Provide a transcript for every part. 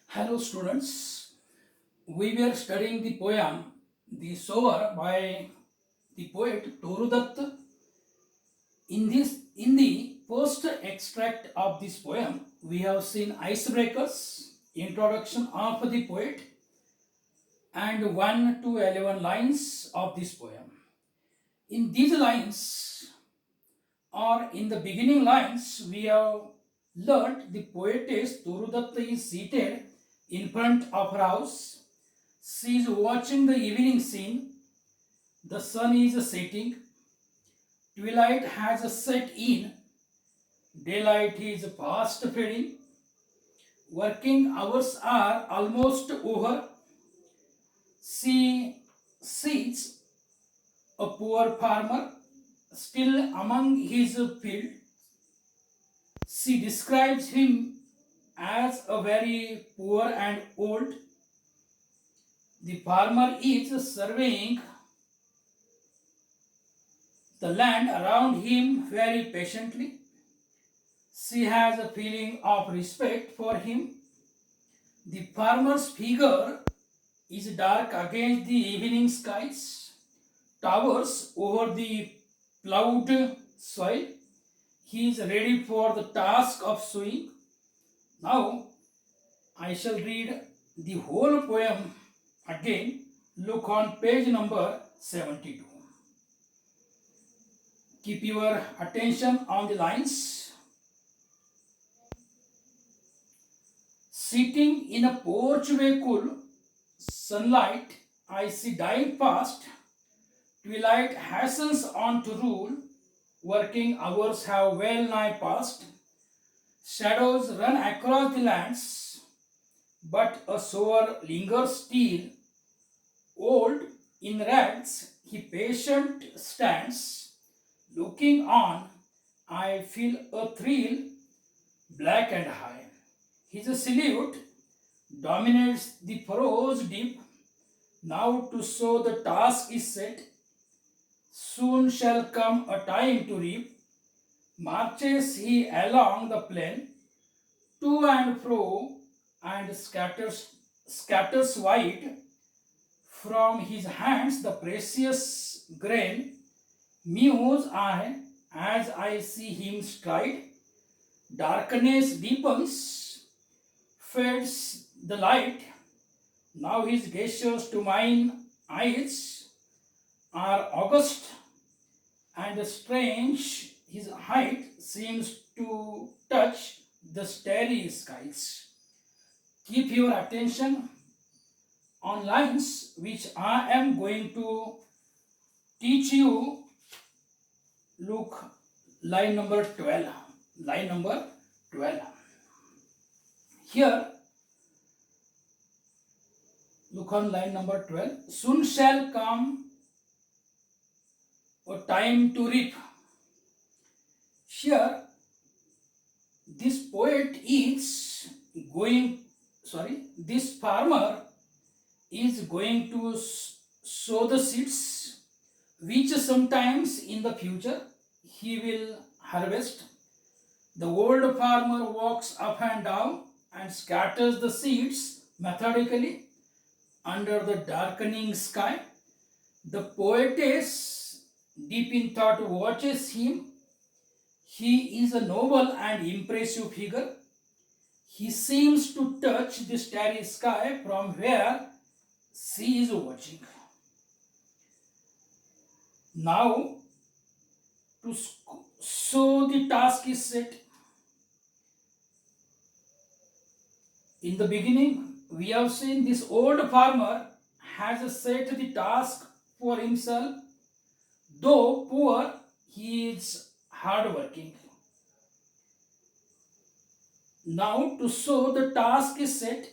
Hello students, we were studying the poem The Sower by the poet Toru Dutt. In the first extract of this poem, we have seen icebreakers, introduction of the poet, and 1 to 11 lines of this poem. In these lines, or in the beginning lines, we have learnt the poetess Toru Dutt is seated in front of her house. She is watching the evening scene. The sun is setting. Twilight has set in. Daylight is fast fading. Working hours are almost over. She sees a poor farmer still among his field. She describes him as a very poor and old. The farmer is surveying the land around him very patiently. She has a feeling of respect for him. The farmer's figure is dark against the evening skies, towers over the plowed soil. He is ready for the task of sowing. Now I shall read the whole poem again. Look on page number 72. Keep your attention on the lines. Sitting in a porchway cool, sunlight I see dying fast. Twilight hastens on to rule. Working hours have well nigh passed. Shadows run across the lands, but a sower lingers still. Old in rags, he patient stands. Looking on, I feel a thrill, black and high. His silhouette dominates the furrows deep. Now to sow the task is set. Soon shall come a time to reap. Marches he along the plain, to and fro, and scatters wide. From his hands the precious grain. Muse I as I see him stride. Darkness deepens, fades the light. Now his gestures to mine eyes are august and strange. His height seems to touch the starry skies. Keep your attention on lines which I am going to teach you. Look, line number 12. Line number 12. Here, look on line number 12. Soon shall come a time to reap. Here, this poet is going, this farmer is going to sow the seeds which sometimes in the future he will harvest. The old farmer walks up and down and scatters the seeds methodically under the darkening sky. The poetess, deep in thought, watches him. He is a noble and impressive figure. He seems to touch the starry sky from where she is watching. Now, to so the task is set. In the beginning, we have seen this old farmer has set the task for himself. Though poor, he is hardworking. Now, to sow the task is set.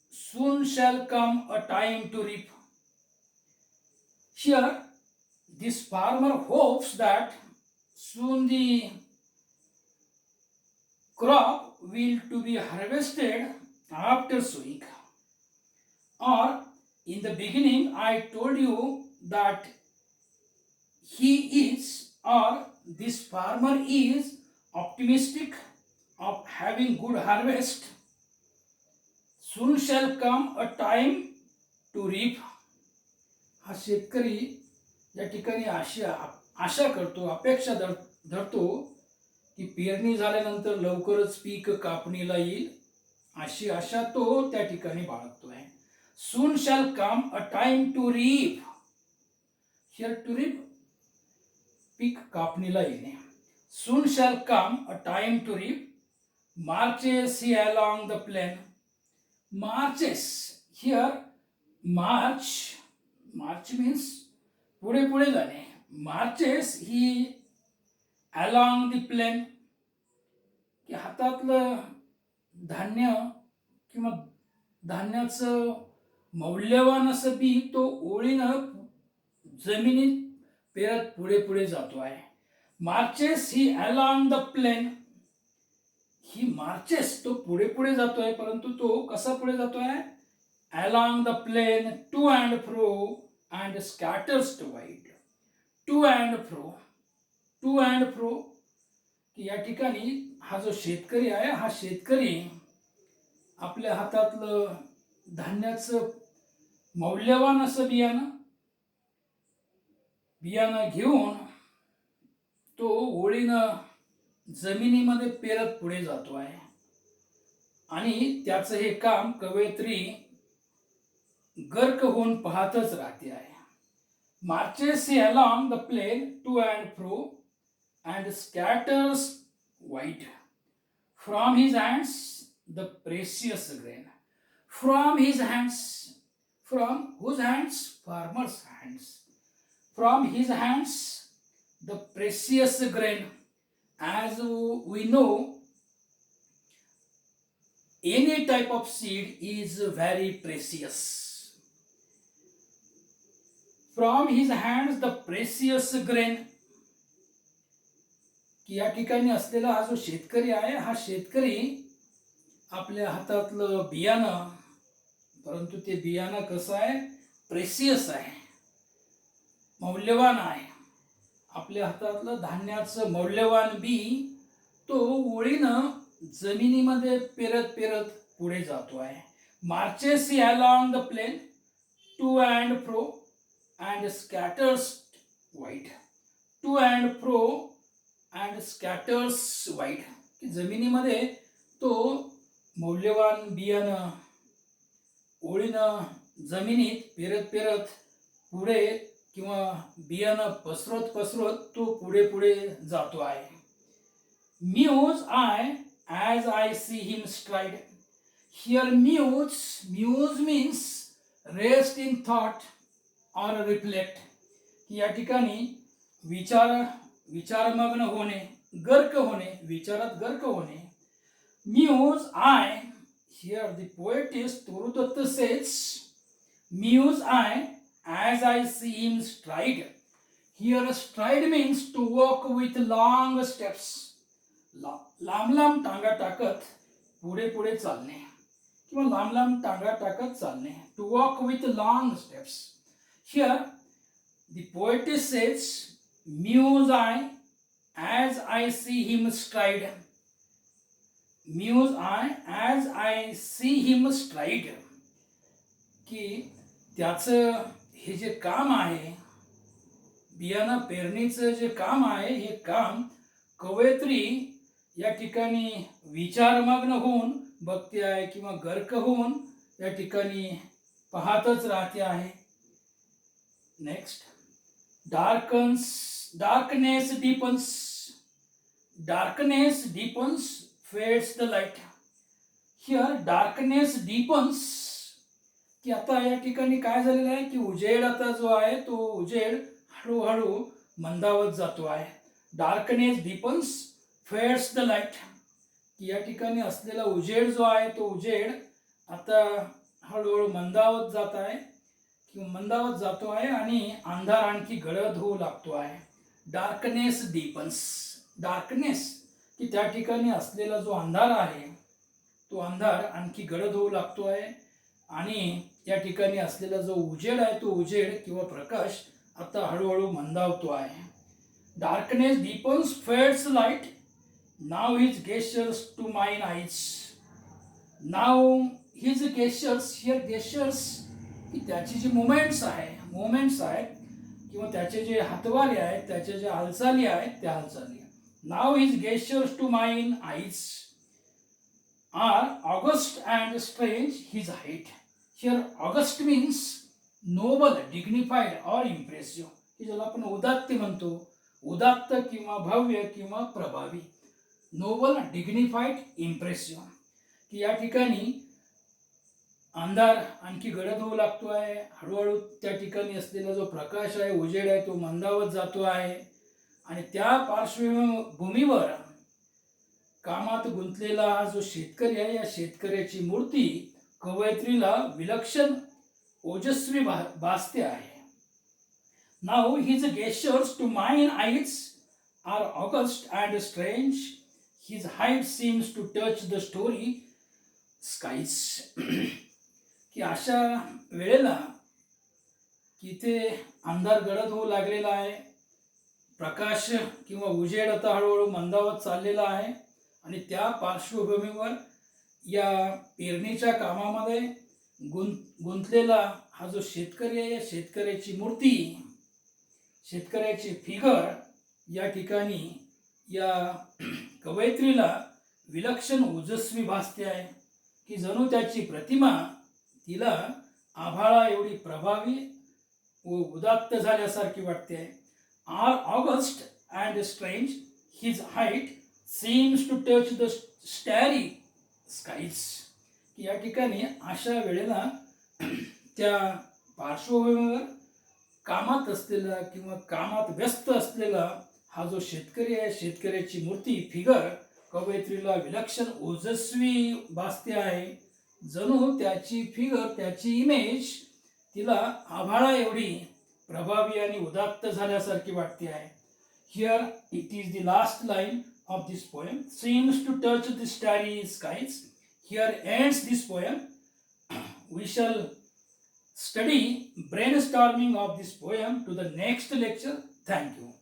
Soon shall come a time to reap. Here, this farmer hopes that soon the crop will to be harvested after sowing. Or in the beginning I told you that he is, or this farmer is optimistic of having good harvest, soon shall come a time to reap. हा शेतकरी या ठिकाणी आशा करतो, अपेक्षा धरतो की पेरणी झाल्यानंतर लवकरच पीक कापणीला येईल, अशी आशा तो त्या ठिकाणी बाळगतो आहे. Soon shall come a time to reap. Here to reap, पीक कापणीला येणे. Soon shall come a time to reap. Marches he along the plain. Marches, here march, march means पुढे पुढे जाणे. Marches he along the plain, की हातातलं धान्य किंवा धान्याचं मौल्यवान असं बी तो ओळीनं जमिनीत पेरत पुढे पुढे जातो आहे. Marches he along the plain. He marches तो पुढे पुढे जातोय, परंतु तो कसा पुढे जातोय? Along the plain to and fro and scatters wide. To and fro, to and fro, की या ठिकाणी हा जो शेतकरी आहे, हा शेतकरी आपल्या हातातलं धान्याचं मौल्यवान असं बियाणं घेऊन तो ओळीनं जमिनीमध्ये पेरत पुढे जातो आहे. आणि त्याचं हे काम कवयित्री गर्क होऊन पाहतच राहते आहे. Marches he along the plain to and fro and scatters wide. From his hands the precious grain. From his hands, from whose hands? Farmer's hands. From his hands, the precious grain. As we know, any type of seed is very precious. From his hands, the precious grain. की या ठिकाणी असलेला हा जो शेतकरी आहे, हा शेतकरी आपल्या हातातलं बियाणं, परंतु ते बियाणं कसं आहे? प्रेसियस आहे, मौल्यवान आहे. आपल्या हातातलं धान्याचं मौल्यवान बी तो ओळीनं जमिनीमध्ये पेरत पेरत पुढे जातो आहे. Marches he along the plain to and fro and scatters wide. To and fro and scatters wide, की जमिनीमध्ये तो मौल्यवान बियाणं ओळीनं जमिनीत पेरत पेरत पुढे, किंवा बियाणं पसरत पसरत तो पुढे पुढे जातो आहे. Muse I as I see him stride. Here muse means rest in thought or reflect, की या ठिकाणी विचारमग्न होणे, गर्क होणे, विचारात गर्क होणे. Muse I, here the poetess Toru Datta says, muse I as I see him stride. Here stride means to walk with long steps. लांब लांब टांगा टाकत पुढे पुढे चालणे, किंवा लांब लांब टांगा टाकत चालणे. To walk with long steps. Here the poetess says, muse I as I see him stride. Muse I as I see him stride, की त्याचं हे जे काम आहे, बियाणं पेरणीचं जे काम आहे, हे काम कवयित्री या ठिकाणी विचारमग्न होऊन बघते आहे, किंवा गर्क होऊन या ठिकाणी पाहतच राहते आहे. Next, darkness deepens fades the light. Here darkness deepens, की आता या ठिकाणी काय झालेलं आहे, की उजेड आता जो आहे तो उजेड हळूहळू मंदावत जातो आहे. Darkness deepens fades the light, की या ठिकाणी असलेला उजेड जो आहे तो उजेड आता हळूहळू मंदावत जात आहे, किंवा मंदावत जातो आहे, आणि अंधार आणखी गडद होऊ लागतो आहे. डार्कनेस डीपन्स, डार्कनेस, की त्या ठिकाणी असलेला जो अंधार आहे तो अंधार आणखी गडद होऊ लागतो आहे, आणि या ठिकाणी असलेला जो उजेड आहे तो उजेड किंवा प्रकाश आता हळूहळू मंदावतो आहे. Darkness deepens fades light, Now his gestures to mine eyes. Now his gestures, here gestures ही त्याची जी मुवमेंट्स आहेत किंवा त्याचे जे हातवारे आहेत, त्याच्या ज्या हालचाली आहेत त्या हालचाली. नाव his gestures to mine eyes are august and strange his height. Here august means noble, dignified or impressive. की ज्याला आपण उदात्त म्हणतो, उदात्त किंवा भव्य किंवा प्रभावी. Noble, dignified, impressive. की या ठिकाणी अंधार आणखी गडद होऊ लागतो आहे. हळूहळू त्या ठिकाणी असलेला जो प्रकाश आहे, उजेड आहे, तो मंदावत जातो आहे. आणि त्या पार्श्वभूमीवर कामात गुंतलेला हा जो शेतकरी आहे, या शेतकऱ्याची मूर्ती कवयित्रीला विलक्षण ओजस्वी भासते आहे. Now his gestures to mine eyes are august and strange. His height seems to touch the starry skies. की अशा वेळेला की इथे अंधार गडद होऊ लागलेला आहे, प्रकाश किंवा उजेड आता हळूहळू मंदावत चाललेला आहे. आणि त्या पार्श्वभूमीवर या पेरणीच्या कामामध्ये गुंतलेला हा जो शेतकरी आहे, या शेतकऱ्याची मूर्ती, शेतकऱ्याची फिगर या ठिकाणी या कवयित्रीला विलक्षण ओजस्वी भासते आहे. की जणू त्याची प्रतिमा तिला आभाळा एवढी प्रभावी व उदात्त झाल्यासारखी वाटते आहे. Are august and strange his height seems to touch the starry skies. की या ठिकाणी अशा वेळेला त्या पार्श्वभूमीवर कामात असलेला किंवा कामात व्यस्त असलेला हा जो शेतकरी आहे, शेतकऱ्याची मूर्ती, फिगर कवयित्रीला विलक्षण ओजस्वी भासते आहे. जणू त्याची फिगर, त्याची इमेज तिला आभाळा एवढी प्रभावी आणि उदात्त झाल्यासारखी वाटते आहे. Here it is the last line of this poem. Seems to touch the starry skies. Here ends this poem. We शall study brainstorming of this poem to the next lecture. Thank you.